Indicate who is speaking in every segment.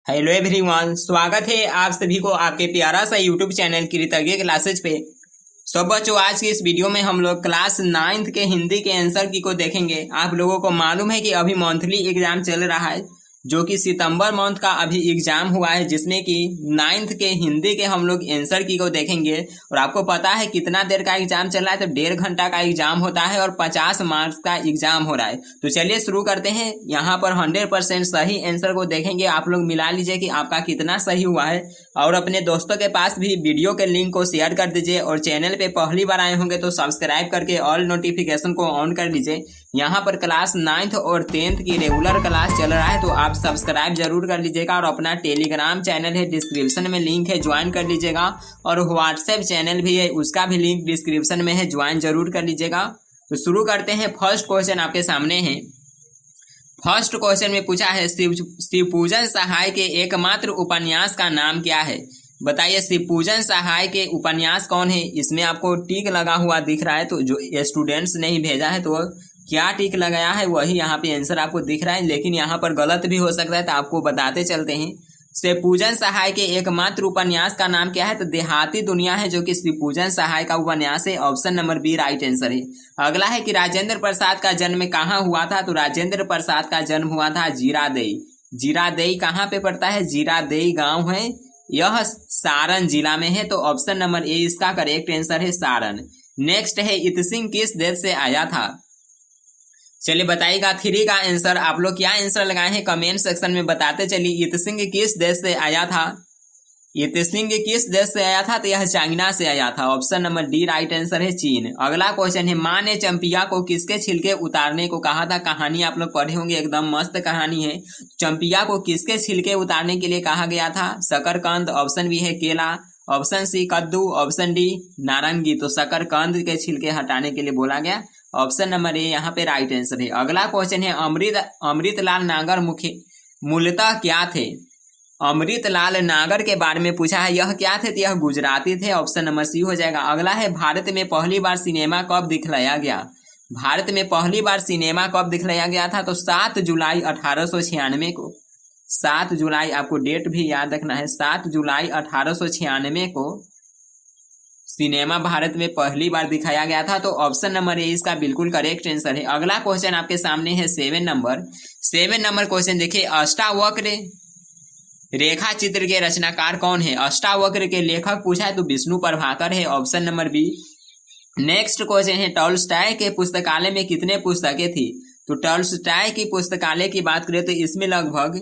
Speaker 1: Hello everyone, स्वागत है आप सभी को आपके प्यारा सा यूट्यूब चैनल कृतज्ञ क्लासेज पे। सब बच्चों, आज की इस वीडियो में हम लोग क्लास 9th के हिंदी के आंसर की को देखेंगे। आप लोगों को मालूम है कि अभी मंथली एग्जाम चल रहा है, जो कि सितंबर मंथ का अभी एग्जाम हुआ है, जिसमें कि 9th के हिंदी के हम लोग आंसर की को देखेंगे। और आपको पता है कितना देर का एग्जाम चल रहा है, तो 1.5 घंटा का एग्जाम होता है और 50 मार्क्स का एग्जाम हो रहा है। तो चलिए शुरू करते हैं। यहाँ पर 100% सही आंसर को देखेंगे। आप लोग मिला लीजिए कि आपका कितना सही हुआ है, और अपने दोस्तों के पास भी वीडियो के लिंक को शेयर कर दीजिए। और चैनल पे पहली बार आए होंगे तो सब्सक्राइब करके ऑल नोटिफिकेशन को ऑन कर लीजिए। यहाँ पर क्लास 9th और 10th की रेगुलर क्लास चल रहा है, तो आप सब्सक्राइब जरूर कर लीजिएगा। और अपना टेलीग्राम चैनल है, डिस्क्रिप्शन में लिंक है, ज्वाइन कर लीजिएगा। और व्हाट्सएप चैनल भी है, उसका भी लिंक डिस्क्रिप्शन में है, ज्वाइन जरूर कर लीजिएगा। तो शुरू करते हैं। फर्स्ट क्वेश्चन आपके सामने है। फर्स्ट क्वेश्चन में पूछा है, शिवपूजन सहाय के एकमात्र उपन्यास का नाम क्या है? बताइए, शिवपूजन सहाय के उपन्यास कौन है? इसमें आपको टिक लगा हुआ दिख रहा है, तो जो स्टूडेंट्स ने ही भेजा है तो क्या टिक लगाया है वही यहाँ पे आंसर आपको दिख रहा है, लेकिन यहाँ पर गलत भी हो सकता है, तो आपको बताते चलते हैं। शिवपूजन सहाय के एकमात्र उपन्यास का नाम क्या है? तो देहाती दुनिया है, जो कि शिवपूजन सहाय का उपन्यास है। Option number B right answer है। अगला है कि राजेंद्र प्रसाद का जन्म कहाँ हुआ था? तो राजेंद्र प्रसाद का जन्म हुआ था जीरादेई। जीरादेई कहाँ पे पड़ता है? जीरादेई गांव है, यह सारण जिला में है। तो ऑप्शन नंबर ए इसका करेक्ट आंसर है, सारण। नेक्स्ट है, इतसिंह किस देश से आया था? चलिए बताइएगा 3 का आंसर। आप लोग क्या आंसर लगाए हैं कमेंट सेक्शन में बताते चलिए। इतसिंह किस देश से आया था? इतसिंह किस देश से आया था? तो यह चाइना से आया था। Option number D right answer है, चीन। अगला क्वेश्चन है, माँ ने चंपिया को किसके छिलके उतारने को कहा था? कहानी आप लोग पढ़े होंगे, एकदम मस्त कहानी है। चंपिया को किसके छिलके उतारने के लिए कहा गया था? शकरकंद। ऑप्शन बी है केला। ऑप्शन सी कद्दू। ऑप्शन डी नारंगी। तो शकरकंद के छिलके हटाने के लिए बोला गया। ऑप्शन नंबर ए यहाँ पे राइट आंसर है। अगला क्वेश्चन है, अमृतलाल नागर मूलतः क्या थे? अमृतलाल नागर के बारे में पूछा है, यह क्या थे? तो यह गुजराती थे। ऑप्शन नंबर सी हो जाएगा। अगला है, भारत में पहली बार सिनेमा कब दिखलाया गया? भारत में पहली बार सिनेमा कब दिखलाया गया था? तो 7 जुलाई 1896 को। 7 जुलाई, आपको डेट भी याद रखना है, 7 जुलाई 1896 को सिनेमा भारत में पहली बार दिखाया गया था। तो ऑप्शन नंबर ए इसका बिल्कुल करेक्ट आंसर है। अगला क्वेश्चन आपके सामने है 7 नंबर क्वेश्चन देखिए, अष्टावक्र रेखा चित्र के रचनाकार कौन है? अष्टावक्र के लेखक पूछा है तो विष्णु प्रभाकर है। Option number B. Next question है, टॉल्स्टॉय के पुस्तकालय में कितने पुस्तकें थी? तो टॉल्स्टॉय की पुस्तकालय की बात करें तो इसमें लगभग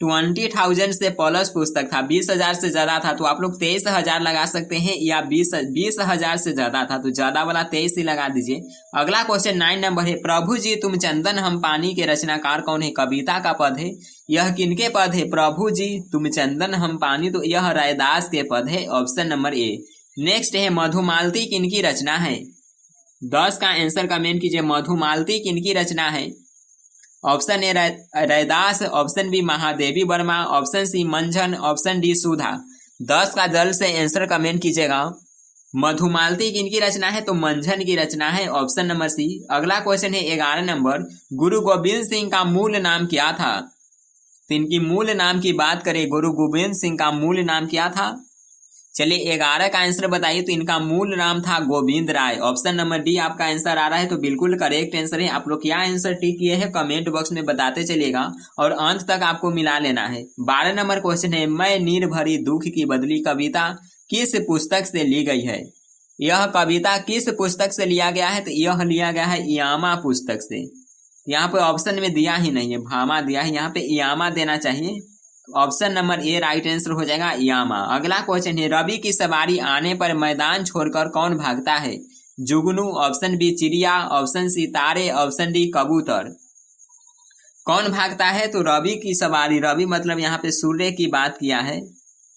Speaker 1: 20,000 से प्लस पुस्तक था, 20,000 से ज्यादा था। तो आप लोग 23,000 लगा सकते हैं, या 20,000 से ज्यादा था, तो ज्यादा वाला 23 ही लगा दीजिए। अगला क्वेश्चन 9 नंबर है, प्रभु जी तुम चंदन हम पानी के रचनाकार कौन है? कविता का पद है, यह किनके पद है? प्रभु जी तुम चंदन हम पानी, तो यह रैदास के पद है। Option number A. नेक्स्ट है, मधुमालती किनकी रचना है? 10 का आंसर कमेंट कीजिए, मधुमालती किनकी रचना है? Option A Raidas. Option B Mahadevi Verma. Option C Manjhan. Option D Sudha. 10 का जल्द से आंसर कमेंट कीजिएगा। मधुमालती किनकी रचना है? तो मंझन की रचना है। Option number C. अगला क्वेश्चन है 11 नंबर, गुरु गोविंद सिंह का मूल नाम क्या था? तो इनकी मूल नाम की बात करें, गुरु गोविंद सिंह का मूल नाम क्या था? चलिए 11 का आंसर बताइए। तो इनका मूल नाम था गोविंद राय। ऑप्शन नंबर डी आपका आंसर आ रहा है, तो बिल्कुल करेक्ट आंसर है। आप लोग क्या आंसर टिक किए हैं कमेंट बॉक्स में बताते चलिएगा, और अंत तक आपको मिला लेना है। 12 नंबर क्वेश्चन है, मैं नीर भरी दुख की बदली कविता किस पुस्तक से ली गई है? यह कविता किस पुस्तक से लिया गया है? तो यह लिया गया है यामा पुस्तक से। यहाँ पे ऑप्शन में दिया ही नहीं है, भामा दिया है, यहाँ पे यामा देना चाहिए। Option number A right answer हो जाएगा, यामा। अगला क्वेश्चन है, रवि की सवारी आने पर मैदान छोड़कर कौन भागता है? जुगनू। ऑप्शन बी चिड़िया। ऑप्शन सी तारे। ऑप्शन डी कबूतर। कौन भागता है? तो रवि की सवारी, रवि मतलब यहाँ पे सूर्य की बात किया है,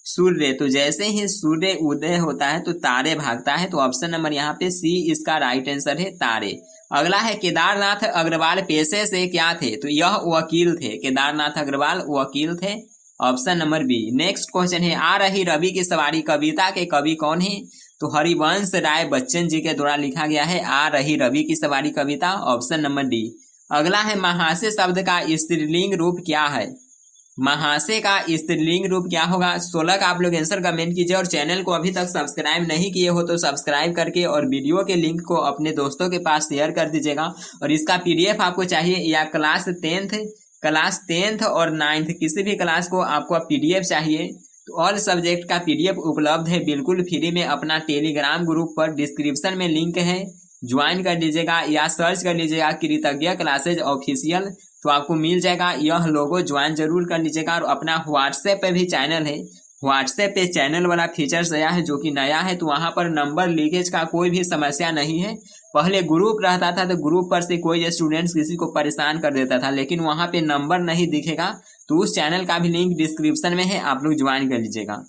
Speaker 1: सूर्य। तो जैसे ही सूर्य उदय होता है तो तारे भागता है। तो ऑप्शन नंबर यहाँ पे सी इसका राइट आंसर है, तारे। अगला है, केदारनाथ अग्रवाल पेशे से क्या थे? तो यह वकील थे। केदारनाथ अग्रवाल वकील थे। Option number B. Next question है, आ रही रवि की सवारी कविता के कवि कौन है? तो हरिवंश राय बच्चन जी के द्वारा लिखा गया है आ रही रवि की सवारी कविता। Option number D. अगला है, महाशय शब्द का स्त्रीलिंग रूप क्या है? महाशय का स्त्रीलिंग रूप क्या होगा? 16 का आप लोग आंसर कमेंट कीजिए और चैनल को अभी तक सब्सक्राइब नहीं किए हो तो सब्सक्राइब करके और वीडियो के लिंक को अपने दोस्तों के पास शेयर कर दीजिएगा। और इसका पीडीएफ आपको चाहिए या क्लास 10th और 9th किसी भी क्लास को आपको पीडीएफ चाहिए तो ऑल सब्जेक्ट का पीडीएफ उपलब्ध है बिल्कुल फ्री में अपना टेलीग्राम ग्रुप पर, डिस्क्रिप्शन में लिंक है, ज्वाइन कर लीजिएगा या सर्च कर लीजिएगा कृतज्ञ क्लासेज ऑफिशियल तो आपको मिल जाएगा। यह लोगो ज्वाइन जरूर कर लीजिएगा। और अपना व्हाट्सएप पे भी चैनल है, व्हाट्सएप पे चैनल वाला फीचर्स आया है जो कि नया है, तो वहां पर नंबर लीकेज का कोई भी समस्या नहीं है। पहले ग्रुप रहता था तो ग्रुप पर से कोई स्टूडेंट्स किसी को परेशान कर देता था, लेकिन वहां पे नंबर नहीं दिखेगा। तो उस चैनल का भी लिंक डिस्क्रिप्शन में है, आप लोग ज्वाइन कर लीजिएगा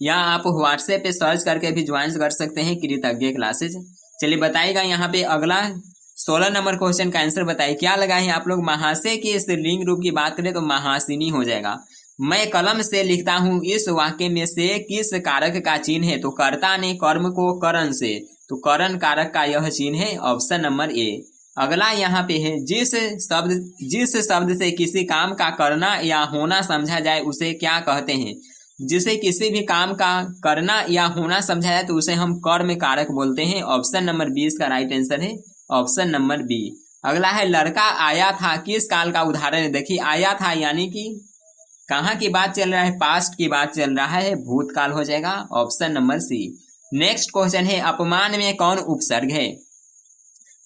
Speaker 1: या आप व्हाट्सएप पे सर्च करके भी ज्वाइन कर सकते हैं कृतज्ञ क्लासेज। चलिए बताइएगा यहाँ पे अगला 16 नंबर क्वेश्चन का आंसर बताइए क्या लगा है आप लोग। महाशय के स्त्रीलिंग रूप की बात करें तो महासिनी हो जाएगा। मैं कलम से लिखता हूँ इस वाक्य में से किस कारक का चिन्ह है? तो कर्ता ने कर्म को करण से, तो करण कारक का यह चिन्ह है, ऑप्शन नंबर ए। अगला यहाँ पे है जिस शब्द से किसी काम का करना या होना समझा जाए उसे क्या कहते हैं? जिसे किसी भी काम का करना या होना समझा जाए तो उसे हम कर्म कारक बोलते हैं। ऑप्शन नंबर 20 का राइट आंसर है, ऑप्शन नंबर बी। अगला है लड़का आया था किस काल का उदाहरण है? देखिए आया था यानी कि कहाँ की बात चल रहा है? पास्ट की बात चल रहा है, भूतकाल हो जाएगा, option number C. Next question है अपमान में कौन उपसर्ग है?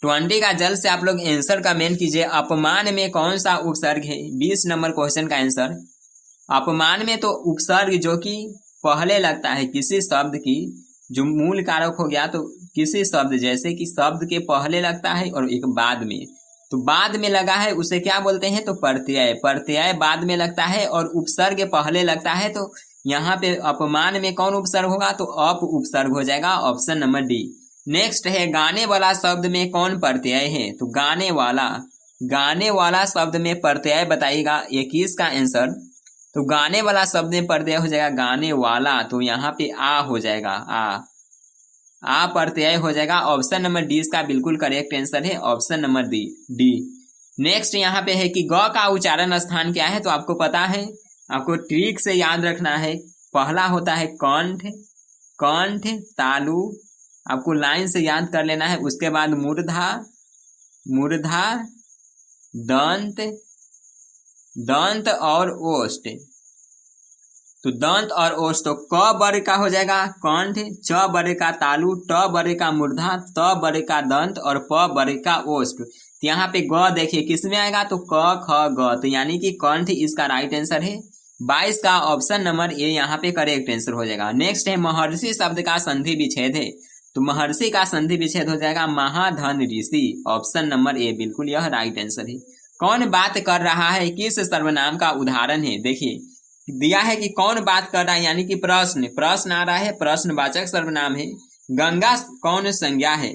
Speaker 1: 20 का जल्द से आप लोग आंसर कमेंट कीजिए अपमान में कौन सा उपसर्ग है? 20 नंबर क्वेश्चन का आंसर अपमान में तो उपसर्ग जो कि पहले लगता है किसी शब्द की, जो मूल कारक हो गया तो किसी शब्द जैसे कि शब्द के पहले लगता है और एक बाद में, तो बाद में लगा है उसे क्या बोलते हैं? तो प्रत्यय। प्रत्यय बाद में लगता है और उपसर्ग पहले लगता है, तो यहाँ पे अपमान में कौन उपसर्ग होगा? तो अप उपसर्ग हो जाएगा, ऑप्शन नंबर डी। नेक्स्ट है गाने वाला शब्द में कौन प्रत्यय है? तो गाने वाला शब्द में प्रत्यय बताइएगा 21 का आंसर। तो गाने वाला शब्द में प्रत्यय हो जाएगा गाने वाला, तो यहाँ पे आ हो जाएगा, आ प्रत्यय हो जाएगा। ऑप्शन नंबर डी इसका बिल्कुल करेक्ट आंसर है, ऑप्शन नंबर डी। नेक्स्ट यहाँ पे है कि ग का उच्चारण स्थान क्या है? तो आपको पता है, आपको ट्रिक से याद रखना है। पहला होता है कंठ तालु, आपको लाइन से याद कर लेना है। उसके बाद मूर्धा दंत और ओष्ठ, तो दंत और ओष्ठ, तो क बड़े का हो जाएगा कंठ, च बड़े का तालु, ट बड़े का मूर्धा, त बड़े का दंत और प बड़े का ओष्ठ। तो यहाँ पे ग देखिए किस में आएगा? तो क ख ग, तो यानी कि कंठ इसका राइट आंसर है। 22 का ऑप्शन नंबर ए यहाँ पे करेक्ट आंसर हो जाएगा। नेक्स्ट है महर्षि शब्द का संधि विच्छेद है, तो महर्षि का संधि विच्छेद हो जाएगा महाधन ऋषि, ऑप्शन नंबर ए बिल्कुल यह राइट आंसर है। कौन बात कर रहा है किस सर्वनाम का उदाहरण है? देखिए दिया है कि कौन बात कर रहा है, यानी कि प्रश्न आ रहा है, प्रश्नवाचक सर्वनाम है। गंगा कौन संज्ञा है?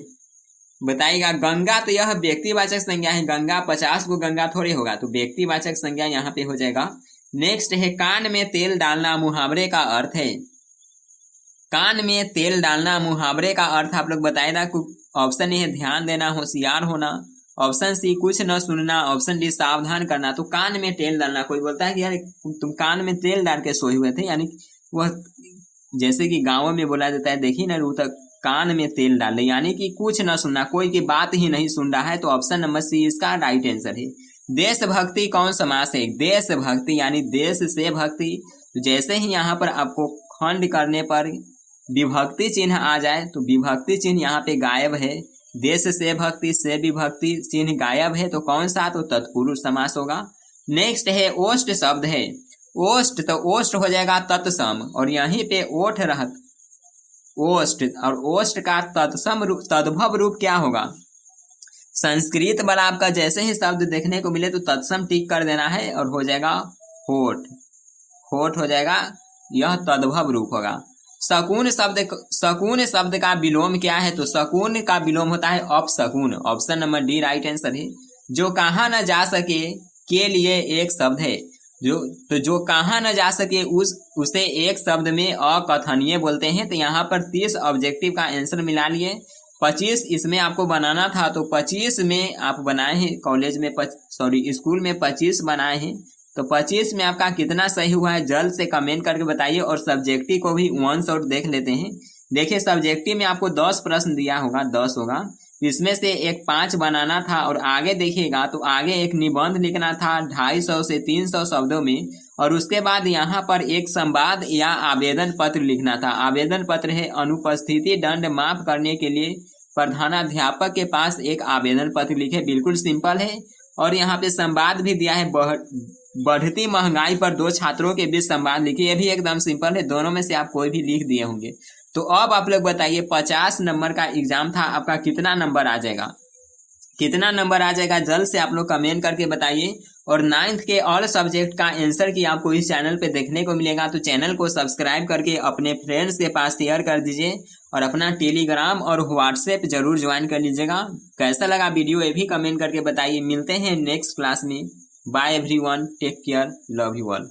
Speaker 1: बताइएगा। गंगा तो यह व्यक्तिवाचक संज्ञा है, गंगा 50 को गंगा थोड़े होगा, तो व्यक्तिवाचक संज्ञा यहाँ पे हो जाएगा। नेक्स्ट है कान में तेल डालना मुहावरे का अर्थ है। कान में तेल डालना मुहावरे का अर्थ आप लोग बताएगा। ऑप्शन ए है ध्यान देना, होशियार होना, ऑप्शन सी कुछ न सुनना, ऑप्शन डी सावधान करना। तो कान में तेल डालना, कोई बोलता है कि यार तुम कान में तेल डाल के सोए हुए थे, यानी वह जैसे कि गाँव में बोला जाता है देखिए ना रू तक कान में तेल डाल, यानी कि कुछ न सुनना, कोई की बात ही नहीं सुन रहा है। तो ऑप्शन नंबर सी इसका राइट आंसर है। देशभक्ति कौन समास है? देशभक्ति यानी देश से भक्ति, जैसे ही यहाँ पर आपको खंड करने पर विभक्ति चिन्ह आ जाए तो विभक्ति चिन्ह यहाँ पे गायब है। देश से भक्ति से विभक्ति चिन्ह गायब है, तो कौन सा? तो तत्पुरुष समास होगा। नेक्स्ट है ओष्ठ शब्द है। ओष्ठ, तो ओष्ठ हो जाएगा तत्सम, और यहीं पे ओठ रहत ओष्ठ, और ओष्ठ का तद्भव रूप क्या होगा? संस्कृत वाला आपका जैसे ही शब्द देखने को मिले तो तत्सम टिक कर देना है और हो जाएगा होठ, होठ हो जाएगा, यह तद्भव रूप होगा। शकुन शब्द का विलोम क्या है? तो शकुन का विलोम होता है अपशकुन, option number D right answer है। जो कहा न जा सके के लिए एक शब्द है, जो कहा न जा सके उसे एक शब्द में अकथनीय बोलते हैं। तो यहाँ पर 30 ऑब्जेक्टिव का आंसर मिला लिए। 25 इसमें आपको बनाना था, तो 25 में आप बनाए हैं, कॉलेज में स्कूल में 25 बनाए हैं, तो 25 में आपका कितना सही हुआ है जल्द से कमेंट करके बताइए। और सब्जेक्टिव को भी वन शॉट देख लेते हैं। देखिए सब्जेक्टिव में आपको 10 प्रश्न दिया होगा, 10 होगा, इसमें से एक 5 बनाना था। और आगे देखिएगा तो आगे एक निबंध लिखना था 250 से 300 शब्दों में। और उसके बाद यहाँ पर एक संवाद या आवेदन पत्र लिखना था। आवेदन पत्र है अनुपस्थिति दंड माफ करने के लिए प्रधानाध्यापक के पास एक आवेदन पत्र लिखे, बिल्कुल सिंपल है। और यहाँ पे संवाद भी दिया है बढ़ती महंगाई पर 2 छात्रों के बीच संवाद लिखिए, ये भी एकदम सिंपल है। दोनों में से आप कोई भी लिख दिए होंगे। तो अब आप लोग बताइए 50 नंबर का एग्जाम था, आपका कितना नंबर आ जाएगा, कितना नंबर आ जाएगा जल्द से आप लोग कमेंट करके बताइए। और 9th के ऑल सब्जेक्ट का आंसर की आपको इस चैनल पे देखने को मिलेगा। तो चैनल को सब्सक्राइब करके अपने फ्रेंड्स के पास शेयर कर दीजिए और अपना टेलीग्राम और व्हाट्सएप जरूर ज्वाइन कर लीजिएगा। कैसा लगा वीडियो ये भी कमेंट करके बताइए। मिलते हैं नेक्स्ट क्लास में। Bye everyone, take care, love you all.